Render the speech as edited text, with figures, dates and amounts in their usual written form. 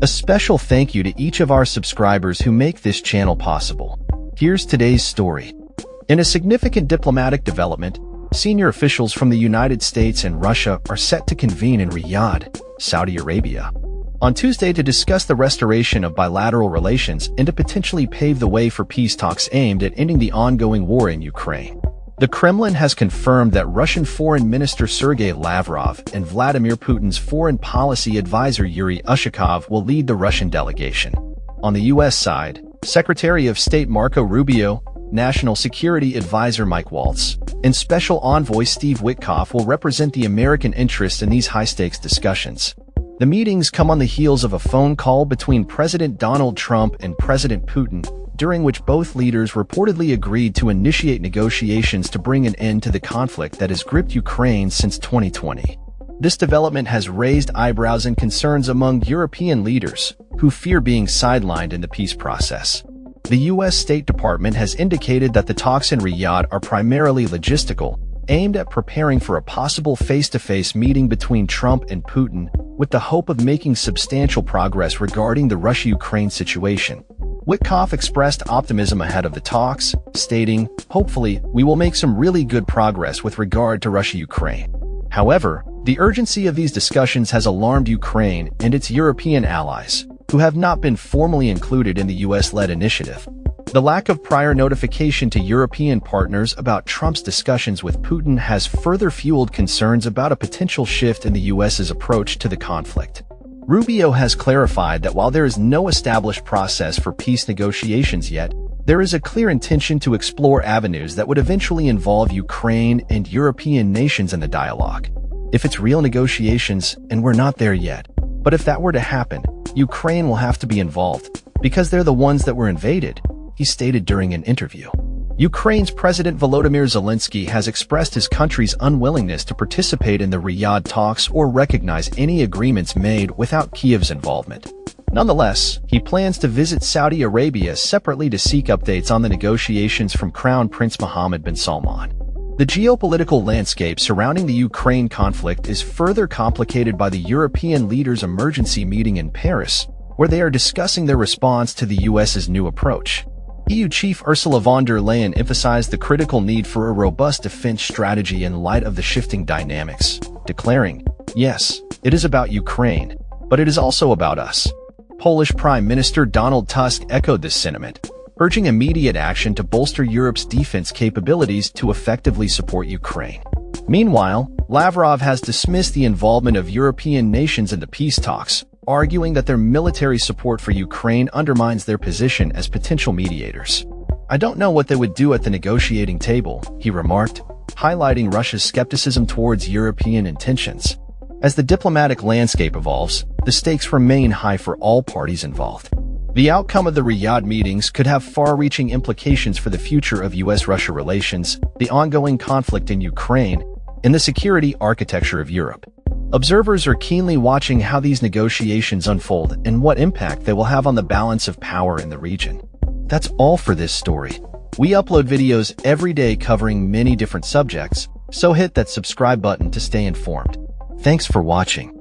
A special thank you to each of our subscribers who make this channel possible. Here's today's story. In a significant diplomatic development, senior officials from the United States and Russia are set to convene in Riyadh, Saudi Arabia, on Tuesday to discuss the restoration of bilateral relations and to potentially pave the way for peace talks aimed at ending the ongoing war in Ukraine. The Kremlin has confirmed that Russian Foreign Minister Sergei Lavrov and Vladimir Putin's foreign policy advisor Yuri Ushakov will lead the Russian delegation. On the U.S. side, Secretary of State Marco Rubio, National Security Advisor Mike Waltz, and Special Envoy Steve Witkoff will represent the American interest in these high-stakes discussions. The meetings come on the heels of a phone call between President Donald Trump and President Putin, during which both leaders reportedly agreed to initiate negotiations to bring an end to the conflict that has gripped Ukraine since 2020. This development has raised eyebrows and concerns among European leaders, who fear being sidelined in the peace process. The U.S. State Department has indicated that the talks in Riyadh are primarily logistical, aimed at preparing for a possible face-to-face meeting between Trump and Putin, with the hope of making substantial progress regarding the Russia-Ukraine situation. Witkoff expressed optimism ahead of the talks, stating, "Hopefully, we will make some really good progress with regard to Russia-Ukraine." However, the urgency of these discussions has alarmed Ukraine and its European allies, who have not been formally included in the U.S.-led initiative. The lack of prior notification to European partners about Trump's discussions with Putin has further fueled concerns about a potential shift in the U.S.'s approach to the conflict. Rubio has clarified that while there is no established process for peace negotiations yet, there is a clear intention to explore avenues that would eventually involve Ukraine and European nations in the dialogue. If it's real negotiations, and we're not there yet, but if that were to happen, Ukraine will have to be involved, because they're the ones that were invaded, he stated during an interview. Ukraine's President Volodymyr Zelensky has expressed his country's unwillingness to participate in the Riyadh talks or recognize any agreements made without Kiev's involvement. Nonetheless, he plans to visit Saudi Arabia separately to seek updates on the negotiations from Crown Prince Mohammed bin Salman. The geopolitical landscape surrounding the Ukraine conflict is further complicated by the European leaders' emergency meeting in Paris, where they are discussing their response to the U.S.'s new approach. EU Chief Ursula von der Leyen emphasized the critical need for a robust defense strategy in light of the shifting dynamics, declaring, "Yes, it is about Ukraine, but it is also about us." Polish Prime Minister Donald Tusk echoed this sentiment, urging immediate action to bolster Europe's defense capabilities to effectively support Ukraine. Meanwhile, Lavrov has dismissed the involvement of European nations in the peace talks, arguing that their military support for Ukraine undermines their position as potential mediators. "I don't know what they would do at the negotiating table," he remarked, highlighting Russia's skepticism towards European intentions. As the diplomatic landscape evolves, the stakes remain high for all parties involved. The outcome of the Riyadh meetings could have far-reaching implications for the future of U.S.-Russia relations, the ongoing conflict in Ukraine, and the security architecture of Europe. Observers are keenly watching how these negotiations unfold and what impact they will have on the balance of power in the region. That's all for this story. We upload videos every day covering many different subjects, so hit that subscribe button to stay informed. Thanks for watching.